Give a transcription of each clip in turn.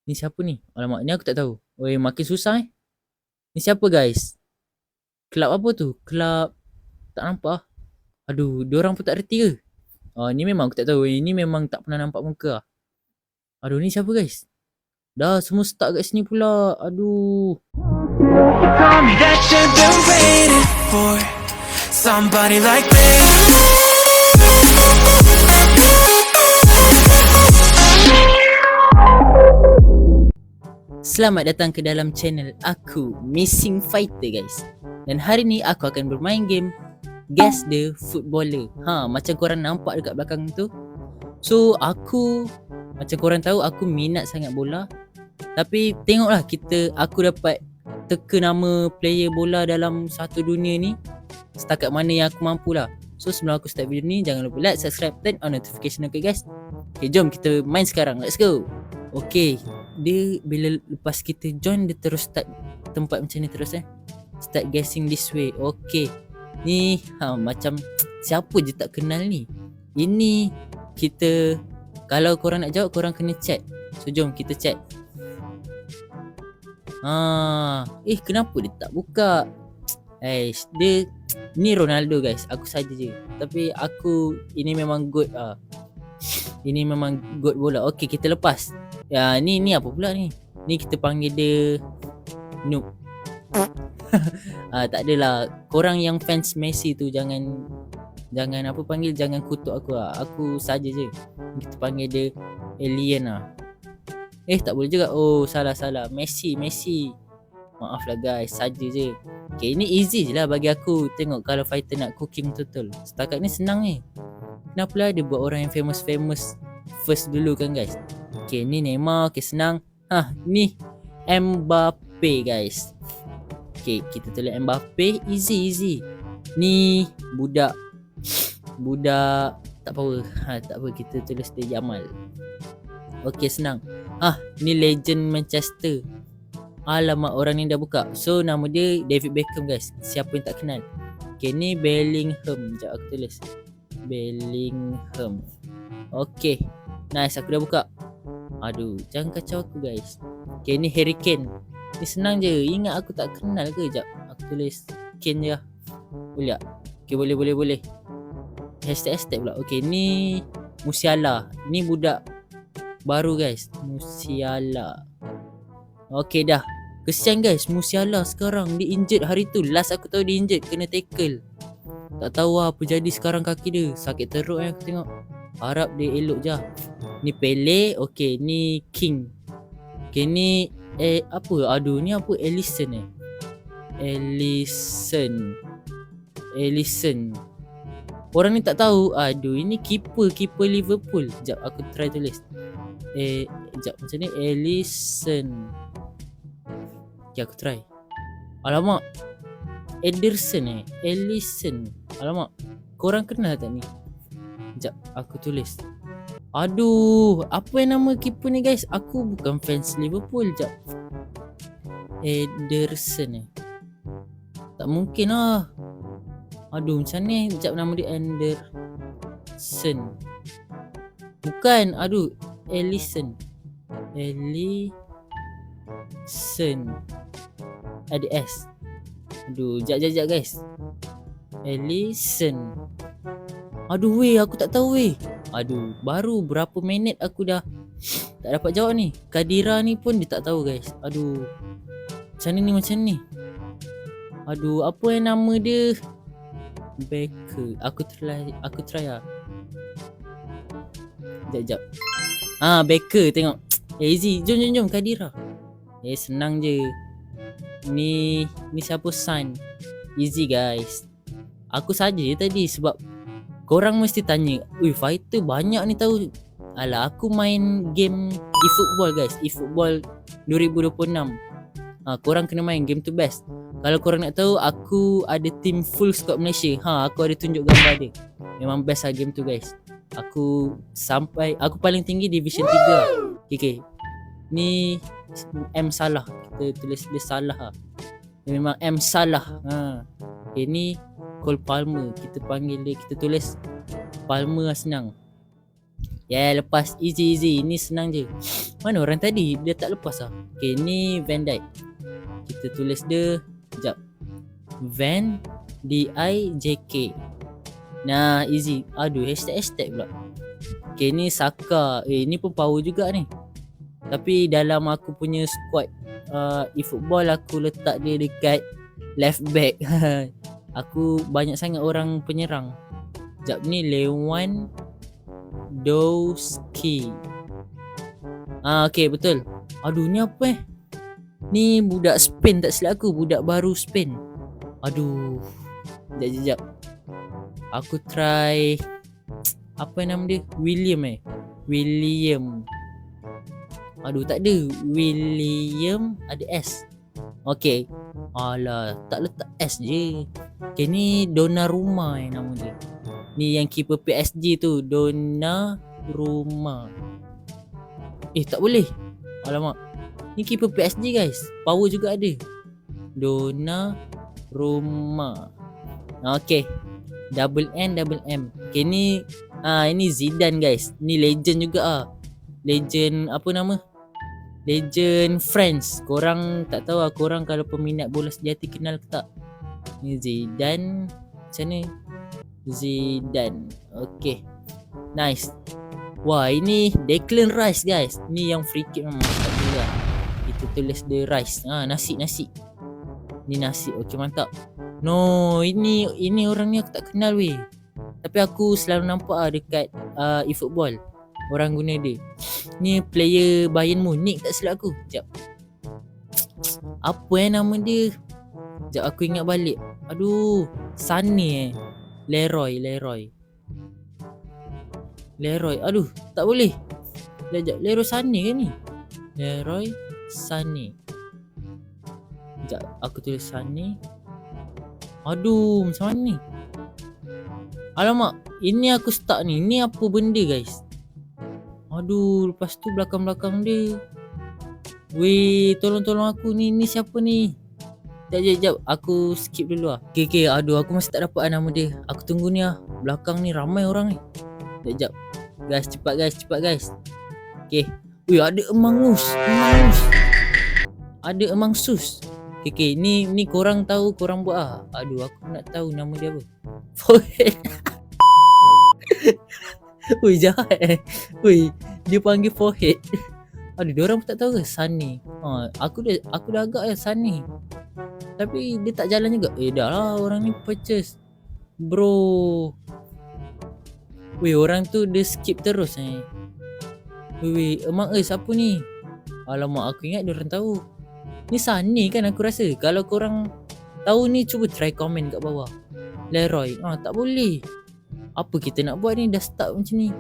Ni siapa ni? Alamak, ni aku tak tahu. Oi, makin susah eh. Ni siapa guys? Kelab apa tu? Kelab tak nampak ah. Aduh, diorang pun tak reti ke? Ni memang aku tak tahu. Ini memang tak pernah nampak muka ah. Aduh, ni siapa guys? Dah semua start kat sini pula. Aduh. You told me that you've been waiting for somebody like me. Selamat datang ke dalam channel aku, Missing Fighter guys. Dan hari ni aku akan bermain game Guess the Footballer. Macam korang nampak dekat belakang tu. So aku, macam korang tahu, aku minat sangat bola. Tapi tengoklah aku dapat teka nama player bola dalam satu dunia ni setakat mana yang aku mampu lah. So sebelum aku start video ni, jangan lupa like, subscribe, turn on notification, okay guys. Okay, jom kita main sekarang, let's go. Okay, dia bila lepas kita join, dia terus start tempat macam ni terus start guessing this way. Okay, ni macam siapa je tak kenal ni. Ini kita, kalau korang nak jawab, korang kena chat. So jom kita chat. Kenapa dia tak buka? Dia ni Ronaldo guys, aku saja je. Tapi aku, ini memang good ini memang good bola. Okay, kita lepas. Ni apa pula ni? Ni kita panggil dia noob. Tak adalah. Korang yang fans Messi tu jangan apa panggil, jangan kutuk aku lah. Aku saja je. Kita panggil dia alien lah. Tak boleh juga. Oh, salah. Messi. Maaf lah guys, saja je. Okay, ini easy je lah bagi aku. Tengok kalau fighter nak cooking total. Setakat ni senang ni. Kenapa lah dia buat orang yang famous first dulu kan guys. Okay, ni Neymar. Okay, senang. Ni Mbappe guys. Okay, kita tulis Mbappe. Easy. Ni budak tak apa. Tak apa, kita tulis dia Jamal. Okay, senang. Ni legend Manchester. Alamak, orang ni dah buka. So nama dia David Beckham guys. Siapa yang tak kenal. Okay, ni Bellingham. Sekejap aku tulis Bellingham. Okay, nice, aku dah buka. Aduh, jangan kacau aku guys. Okay, ni Harry Kane. Ni senang je. Ingat aku tak kenal ke? Sekejap aku tulis Kane je lah. Boleh tak? Okay, boleh. Hashtag pula. Okay, ni Musiala. Ni budak baru guys, Musiala. Okay dah. Kesian guys, Musiala sekarang dia injured hari tu. Last aku tahu dia injured, kena tackle. Tak tahu apa jadi sekarang kaki dia. Sakit teruk aku tengok. Harap dia elok je. Ni Pele. Okay, ni King. Okay, ni apa? Aduh, ni apa? Ellison. Orang ni tak tahu. Aduh, ini keeper Liverpool. Sekejap aku try tulis. Sekejap macam ni. Ellison. Okay, aku try. Alamak, Ellison. Alamak, korang kenal tak ni? Sekejap aku tulis. Aduh, apa yang nama keeper ni guys? Aku bukan fans Liverpool. Sekejap. Ederson. Tak mungkin lah. Aduh, macam ni. Sekejap, nama dia Anderson. Bukan. Aduh, Ellison. Ada S. Aduh, sekejap guys. Ellison. Aduh weh, aku tak tahu weh. Aduh, baru berapa minit aku dah tak dapat jawab ni. Kadira ni pun dia tak tahu guys. Aduh, macam ni. Aduh, apa yang nama dia? Becker. Aku try lah. Sekejap. Becker, tengok. Easy. Jom Kadira. Senang je. Ni siapa? San. Easy guys. Aku saja je tadi sebab korang mesti tanya, fighter banyak ni tahu. Alah, aku main game eFootball guys. eFootball 2026. Korang kena main, game tu best. Kalau korang nak tahu, aku ada team full squad Malaysia. Aku ada tunjuk gambar dia. Memang best lah game tu guys. Aku paling tinggi division 3. Okay. Ni M Salah. Kita tulis dia Salah lah. Memang M Salah. Ini Cole Palmer. Kita panggil dia, kita tulis Palmer lah, senang. lepas. Easy. Ni senang je. Mana orang tadi? Dia tak lepas lah. Okay, ni Van Dijk. Kita tulis dia. Sekejap. Van D-I-J-K. Nah, easy. Aduh, hashtag pula. Okay, ni Saka. Ni pun power juga ni. Tapi dalam aku punya squad eFootball, aku letak dia dekat left back. Aku banyak sangat orang penyerang. Sekejap, ni Lewandowski. Okay, betul. Aduh, ni apa Ni budak Spain tak silap aku. Budak baru Spain. Aduh. Sekejap. Aku try. Apa nama dia? William. Aduh, tak ada. William ada S. Okay. Alah, tak letak S je. Okay, ni Donnarumma nama dia. Ni yang keeper PSG tu. Donnarumma. Tak boleh. Alamak. Ni keeper PSG guys. Power juga ada. Donnarumma. Okay. Double N. Okay, ni ini Zidane guys. Ni legend juga Legend apa nama? Legend France. Korang tak tahu korang kalau peminat bola sejati kenal ke tak? Ni Zidane. Macam ni? Zidane. Okay. Nice. Wah, ini Declan Rice guys. Ni yang free kick memang mantap juga. Kita tulis dia Rice. Nasi. Ni nasi. Okay, mantap. No, ini orang ni aku tak kenal weh. Tapi aku selalu nampak dekat eFootball. Orang guna dia. Ni player Bayern Munich tak silap aku. Sekejap. Apa nama dia? Sekejap aku ingat balik. Aduh, Sané Leroy. Aduh, tak boleh. Sekejap, Leroy Sané ke ni? Leroy Sané. Sekejap, aku tulis Sané. Aduh, macam mana ni? Alamak, ini aku stuck ni. Ni apa benda guys? Aduh, lepas tu belakang-belakang dia. Weh, tolong aku ni. Ni siapa ni? Sekejap. Aku skip dulu lah. Okay. Aduh, aku masih tak dapat nama dia. Aku tunggu ni lah. Belakang ni ramai orang ni. Sekejap. Guys, cepat guys. Okay. Weh, ada Among Us. Ada Among Us. Okay. Ni korang tahu, korang buat Aduh, aku nak tahu nama dia apa. Forehead. Weh, jahat Weh, dia panggil forehead. Aduh, diorang pun tak tahu ke Sané. Aku dah agak Sané. Tapi dia tak jalan juga. Dah lah, orang ni purchase bro. Weh, orang tu dia skip terus Weh, Among Us apa ni? Alamak, aku ingat diorang tahu. Ni Sané kan aku rasa. Kalau korang tahu ni, cuba try komen kat bawah. Leroy. Tak boleh. Apa kita nak buat ni? Dah start macam ni.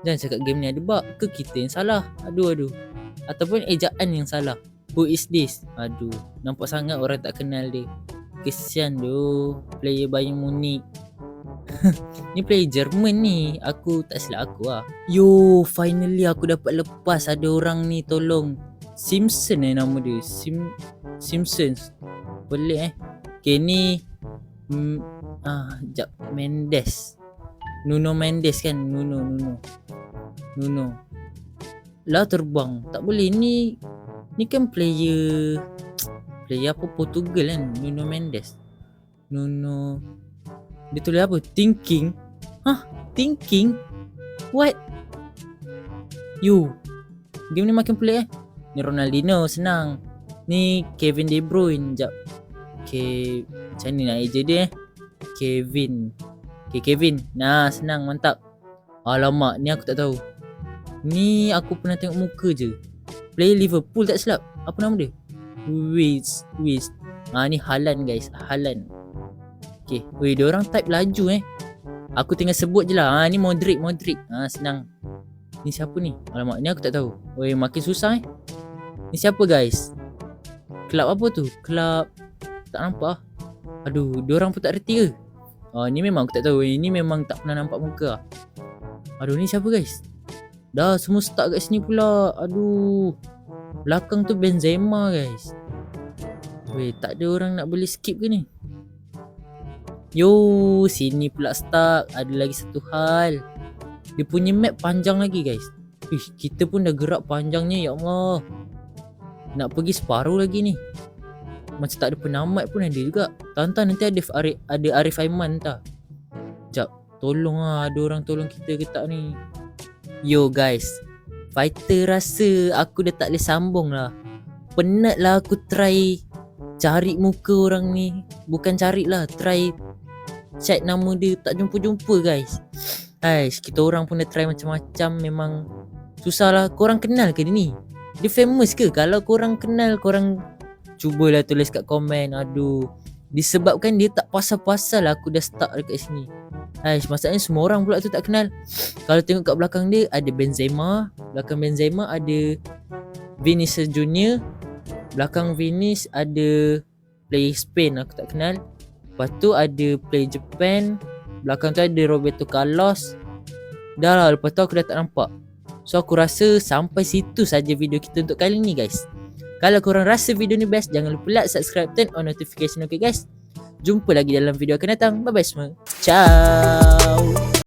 Jangan cakap game ni ada bug. Ke kita yang salah? Aduh. Ataupun ejaan yang salah. Who is this? Aduh, nampak sangat orang tak kenal dia. Kesian tu player Bayern Munich. Ni player Jerman ni. Aku tak silap aku lah. Yo, finally aku dapat lepas. Ada orang ni tolong. Simpson nama dia. Simpsons. Pelik Okay, ni sekejap. Mendes. Nuno Mendes kan. Nuno lah, terbang. Tak boleh. Ni kan player apa, Portugal kan. Nuno Mendes. Dia tulis apa? Thinking. Thinking? What? Yo, game ni makin pelik Ni Ronaldinho, senang. Ni Kevin De Bruyne. Sekejap. Macam ni nak eja dia Kevin. Kevin. Nah, senang, mantap. Alamak, ni aku tak tahu. Ni aku pernah tengok muka je. Player Liverpool tak silap. Apa nama dia? Wiz. Ni Haaland guys. Haaland. Okay. Weh, diorang type laju Aku tinggal sebut je lah. Ni Modric. Senang. Ni siapa ni? Alamak, ni aku tak tahu. Weh, makin susah Ni siapa guys? Kelab apa tu? Kelab tak nampak. Aduh, diorang pun tak reti ke? Ni memang aku tak tahu. Ni memang tak pernah nampak muka. Aduh, ni siapa guys? Dah semua start kat sini pula. Aduh, belakang tu Benzema guys. Weh, tak ada orang nak boleh skip ke ni? Yo, sini pula start. Ada lagi satu hal. Dia punya map panjang lagi guys. Kita pun dah gerak panjangnya, ya Allah. Nak pergi separuh lagi ni. Macam tak ada penamat pun ada juga. Tantan nanti ada Arif Aiman tak? Sekejap, tolong lah, ada orang tolong kita ke tak ni? Yo guys, fighter rasa aku dah tak boleh sambung lah. Penat lah aku try cari muka orang ni. Bukan cari lah, try check nama dia, tak jumpa-jumpa guys. Kita orang pun dah try macam-macam. Memang susah lah. Korang kenal ke dia ni? Dia famous ke? Kalau korang kenal, korang cubalah tulis kat komen. Aduh, disebabkan dia tak pasal-pasal aku dah start dekat sini. Masalahnya semua orang pula tu tak kenal. Kalau tengok kat belakang dia ada Benzema. Belakang Benzema ada Vinicius Junior. Belakang Vinicius ada player Spain, aku tak kenal. Lepas tu ada player Japan. Belakang tu ada Roberto Carlos. Dah lah, lepas tu aku dah tak nampak. So aku rasa sampai situ saja video kita untuk kali ni guys. Kalau korang rasa video ni best, jangan lupa like, subscribe, turn on notification, okay guys. Jumpa lagi dalam video akan datang. Bye bye semua. Ciao.